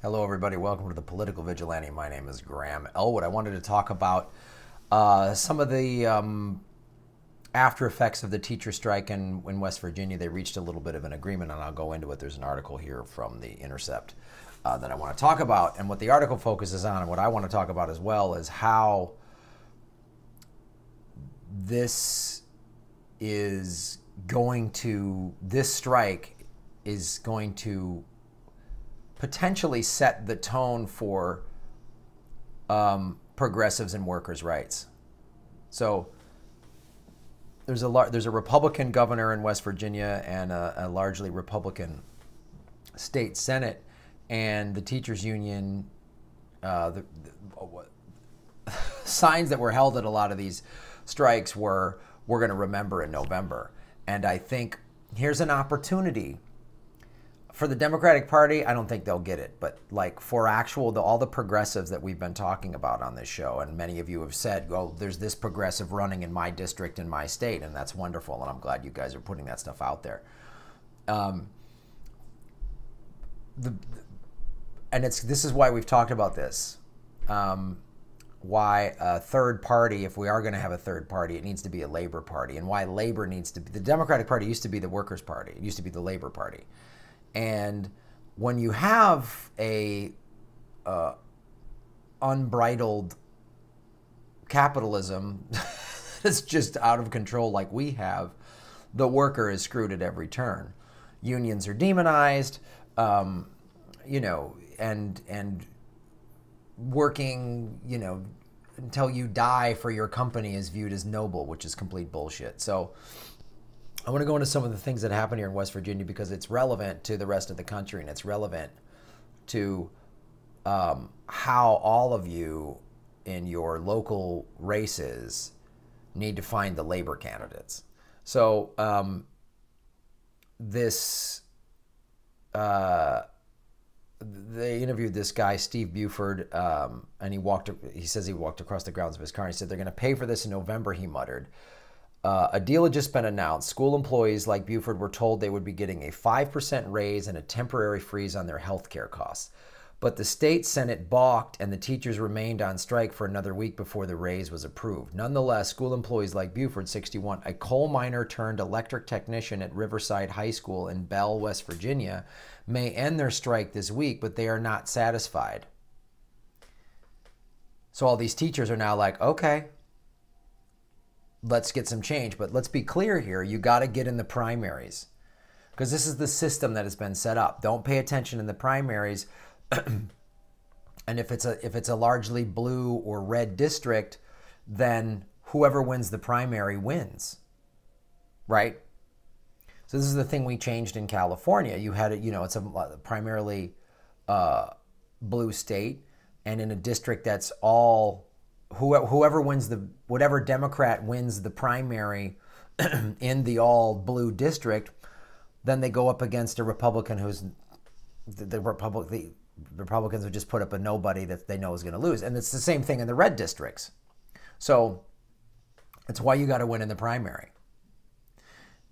Hello, everybody. Welcome to the Political Vigilante. My name is Graham Elwood. I wanted to talk about some of the after effects of the teacher strike in West Virginia. They reached a little bit of an agreement, and I'll go into it. There's an article here from The Intercept that I want to talk about. And what the article focuses on, and what I want to talk about as well, is how this strike is going to potentially set the tone for progressives and workers' rights. So there's a Republican governor in West Virginia and a largely Republican state Senate, and the teachers union, signs that were held at a lot of these strikes were, we're going to remember in November. And I think here's an opportunity for the Democratic Party. I don't think they'll get it, but like for all the progressives that we've been talking about on this show, and many of you have said, oh, there's this progressive running in my district, in my state, and that's wonderful, and I'm glad you guys are putting that stuff out there. This is why we've talked about this. Why a third party, if we are going to have a third party, it needs to be a labor party, and why labor needs to be, the Democratic Party used to be the Workers' Party. It used to be the Labor Party. And when you have a unbridled capitalism that's just out of control like we have, the worker is screwed at every turn. Unions are demonized, and working, until you die for your company is viewed as noble, which is complete bullshit. So I want to go into some of the things that happen here in West Virginia because it's relevant to the rest of the country, and it's relevant to how all of you in your local races need to find the labor candidates. So they interviewed this guy, Steve Buford, and he says he walked across the grounds of his car, and he said they're going to pay for this in November, he muttered. A deal had just been announced. School employees like Buford were told they would be getting a 5% raise and a temporary freeze on their health care costs. But the state Senate balked, and the teachers remained on strike for another week before the raise was approved. Nonetheless, school employees like Buford, 61, a coal miner turned electric technician at Riverside High School in Bell, West Virginia, may end their strike this week, but they are not satisfied. So all these teachers are now like, okay, let's get some change. But let's be clear here. You got to get in the primaries because this is the system that has been set up. Don't pay attention in the primaries. And if it's a largely blue or red district, then whoever wins the primary wins, right? So this is the thing we changed in California. You had it's a primarily blue state, and in a district that's all whoever wins whatever Democrat wins the primary in the all blue district, then they go up against a Republican who's the Republicans would just put up a nobody that they know is going to lose. And it's the same thing in the red districts. So it's why you got to win in the primary.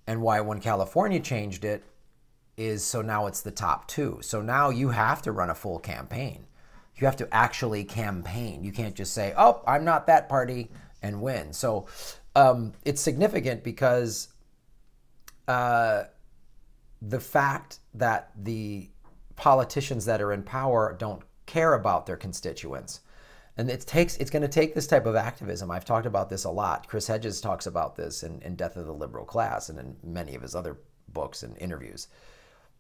And why when California changed it is so now it's the top two. So now you have to run a full campaign. You have to actually campaign. You can't just say, oh, I'm not that party and win. So it's significant because the fact that the politicians that are in power don't care about their constituents. And it's going to take this type of activism. I've talked about this a lot. Chris Hedges talks about this in Death of the Liberal Class and in many of his other books and interviews.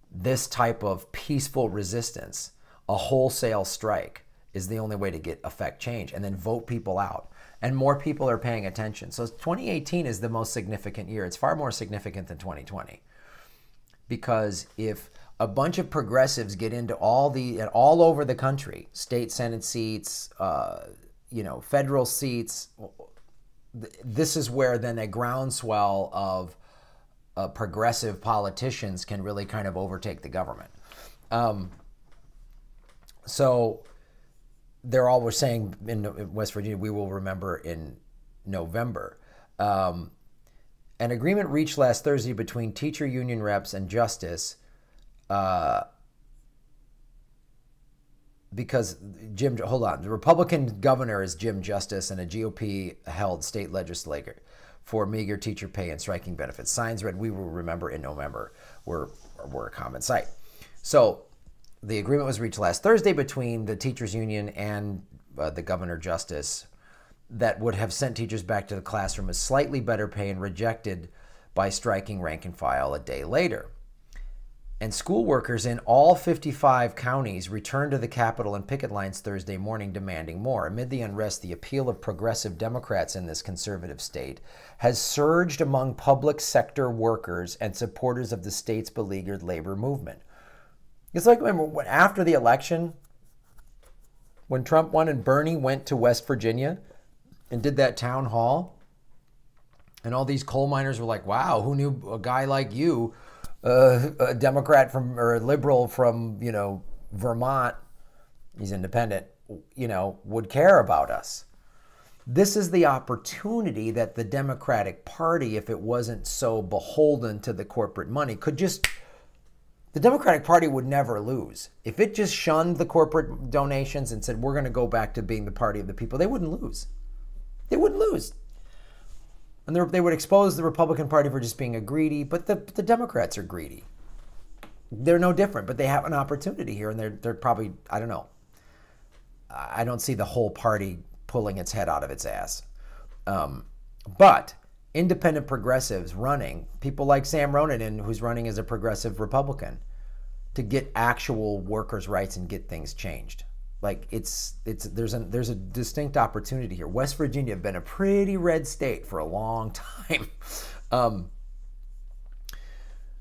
This type of peaceful resistance, a wholesale strike, is the only way to affect change, and then vote people out. And more people are paying attention. So 2018 is the most significant year. It's far more significant than 2020. Because if a bunch of progressives get into all over the country, state Senate seats, federal seats, this is where then a groundswell of progressive politicians can really kind of overtake the government. So they're always saying in West Virginia, we will remember in November. An agreement reached last Thursday between teacher union reps and Justice because hold on, the Republican governor is Jim Justice and a GOP held state legislator for meager teacher pay and striking benefits. Signs read, "We will remember in November," were a common sight. So the agreement was reached last Thursday between the teachers union and the governor Justice that would have sent teachers back to the classroom with slightly better pay and rejected by striking rank and file a day later. And school workers in all 55 counties returned to the Capitol and picket lines Thursday morning demanding more. Amid the unrest, the appeal of progressive Democrats in this conservative state has surged among public sector workers and supporters of the state's beleaguered labor movement. It's like, remember, when, after the election, when Trump won and Bernie went to West Virginia and did that town hall, and all these coal miners were like, wow, who knew a guy like you, a Democrat from, or a liberal from, Vermont, he's independent, would care about us. This is the opportunity that the Democratic Party, if it wasn't so beholden to the corporate money, could just, the Democratic Party would never lose. If it just shunned the corporate donations and said, we're going to go back to being the party of the people, they wouldn't lose. They wouldn't lose. And they would expose the Republican Party for just being greedy, but the Democrats are greedy. They're no different, but they have an opportunity here, and they're probably, I don't know. I don't see the whole party pulling its head out of its ass. But independent progressives running, people like Sam Ronan, who's running as a progressive Republican, to get actual workers' rights and get things changed. Like there's a distinct opportunity here. West Virginia have been a pretty red state for a long time.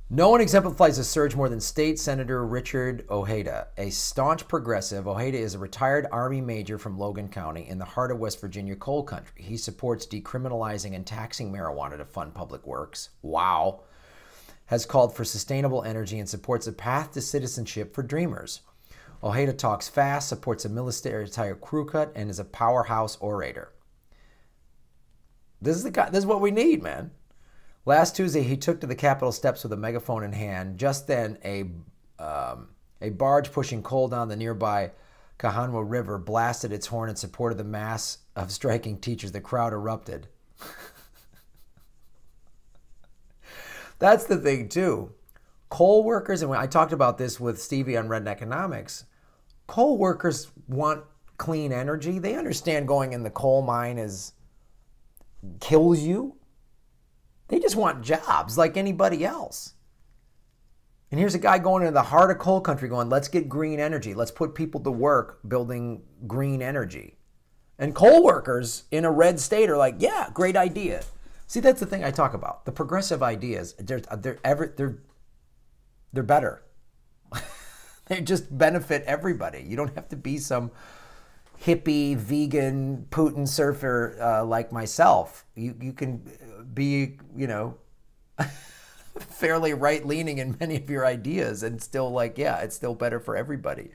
No one exemplifies a surge more than State Senator Richard Ojeda, a staunch progressive. Ojeda is a retired Army major from Logan County in the heart of West Virginia coal country. He supports decriminalizing and taxing marijuana to fund public works. Wow. Has called for sustainable energy and supports a path to citizenship for dreamers. Ojeda talks fast, supports a military-type crew cut, and is a powerhouse orator. This is what we need, man. Last Tuesday, he took to the Capitol steps with a megaphone in hand. Just then, a barge pushing coal down the nearby Kahanwa River blasted its horn in support of the mass of striking teachers. The crowd erupted. That's the thing, too. Coal workers, and when I talked about this with Stevie on Red Economics, coal workers want clean energy. They understand going in the coal mine kills you. They just want jobs like anybody else. And here's a guy going into the heart of coal country going, let's get green energy. Let's put people to work building green energy. And coal workers in a red state are like, yeah, great idea. See, that's the thing I talk about. The progressive ideas, they're better. They just benefit everybody. You don't have to be some hippie, vegan, Putin surfer like myself. You can be, fairly right-leaning in many of your ideas and still like, yeah, it's still better for everybody.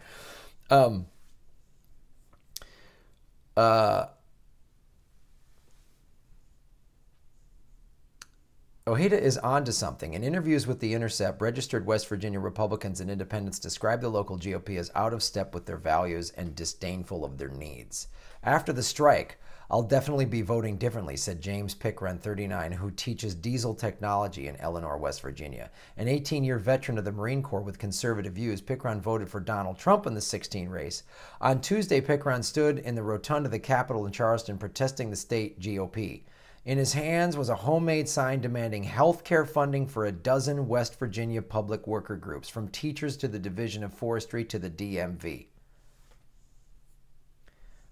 Ojeda is onto something. In interviews with The Intercept, registered West Virginia Republicans and independents describe the local GOP as out of step with their values and disdainful of their needs. After the strike, I'll definitely be voting differently, said James Pickren, 39, who teaches diesel technology in Eleanor, West Virginia. An 18-year veteran of the Marine Corps with conservative views, Pickren voted for Donald Trump in the 2016 race. On Tuesday, Pickren stood in the rotunda of the Capitol in Charleston protesting the state GOP. In his hands was a homemade sign demanding health care funding for a dozen West Virginia public worker groups, from teachers to the Division of Forestry to the DMV.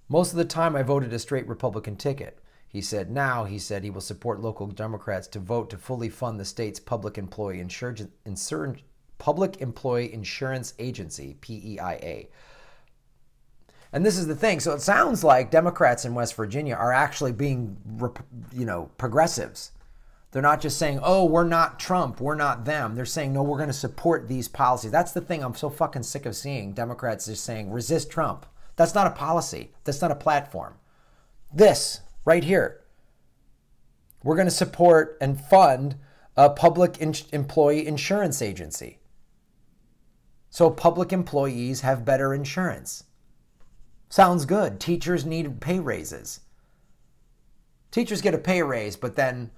Most of the time I voted a straight Republican ticket, he said. Now, he said, he will support local Democrats to vote to fully fund the state's Public Employee Insurance Agency, PEIA. And this is the thing. So it sounds like Democrats in West Virginia are actually being, progressives. They're not just saying, oh, we're not Trump, we're not them. They're saying, no, we're going to support these policies. That's the thing I'm so fucking sick of seeing. Democrats just saying, resist Trump. That's not a policy. That's not a platform. This, right here. We're going to support and fund a public employee insurance agency. So public employees have better insurance. Sounds good. Teachers need pay raises. Teachers get a pay raise, but then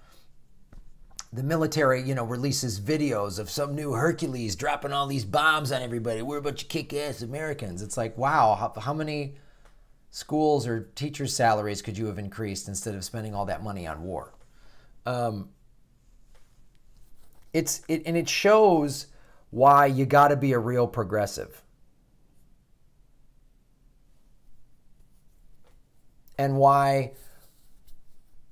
the military, releases videos of some new Hercules dropping all these bombs on everybody. We're a bunch of kick-ass Americans. It's like, wow, how many schools or teachers' salaries could you have increased instead of spending all that money on war? It shows why you got to be a real progressive. And why,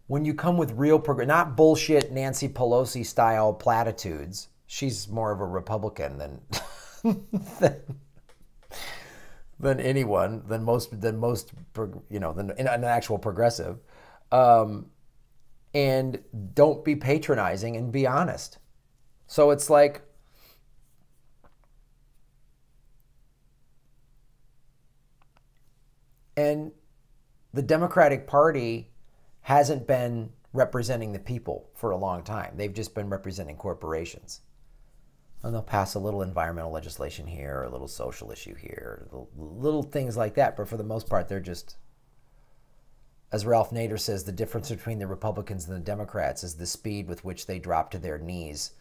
when you come with real not bullshit Nancy Pelosi style platitudes, she's more of a Republican than than anyone, than an actual progressive. And don't be patronizing and be honest. So it's like, and the Democratic Party hasn't been representing the people for a long time. They've just been representing corporations. And they'll pass a little environmental legislation here, or a little social issue here, little things like that. But for the most part, they're just, as Ralph Nader says, the difference between the Republicans and the Democrats is the speed with which they drop to their knees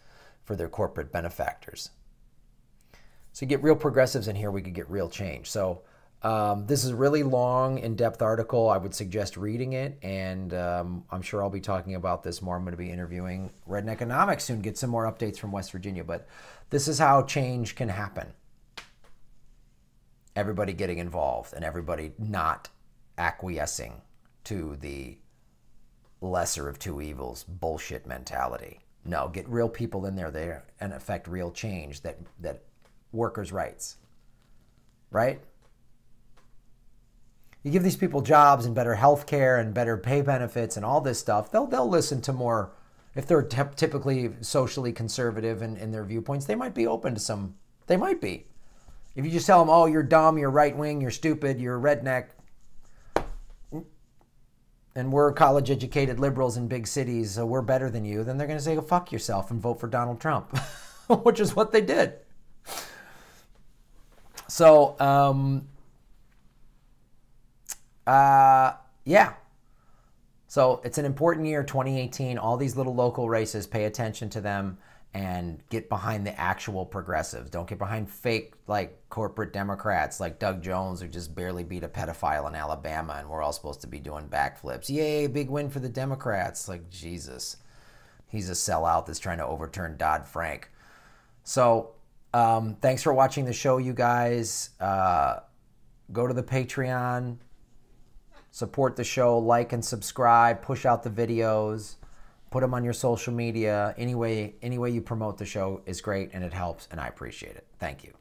for their corporate benefactors. So you get real progressives in here, we could get real change. So this is a really long, in-depth article. I would suggest reading it, and I'm sure I'll be talking about this more. I'm going to be interviewing Redneckonomics soon, get some more updates from West Virginia. But this is how change can happen. Everybody getting involved and everybody not acquiescing to the lesser of two evils bullshit mentality. No, get real people in there and affect real change that workers' rights, right? You give these people jobs and better health care and better pay benefits and all this stuff, they'll listen to more. If they're typically socially conservative in their viewpoints, they might be open to some. They might be. If you just tell them, oh, you're dumb, you're right-wing, you're stupid, you're a redneck, and we're college-educated liberals in big cities, so we're better than you, then they're going to say, go fuck yourself and vote for Donald Trump, which is what they did. So, yeah. So it's an important year, 2018. All these little local races, pay attention to them and get behind the actual progressives. Don't get behind fake, like, corporate Democrats like Doug Jones, who just barely beat a pedophile in Alabama, and we're all supposed to be doing backflips. Yay, big win for the Democrats. Like, Jesus. He's a sellout that's trying to overturn Dodd-Frank. So, thanks for watching the show, you guys. Go to the Patreon. Support the show, like and subscribe, push out the videos, put them on your social media. Any way you promote the show is great, and it helps, and I appreciate it. Thank you.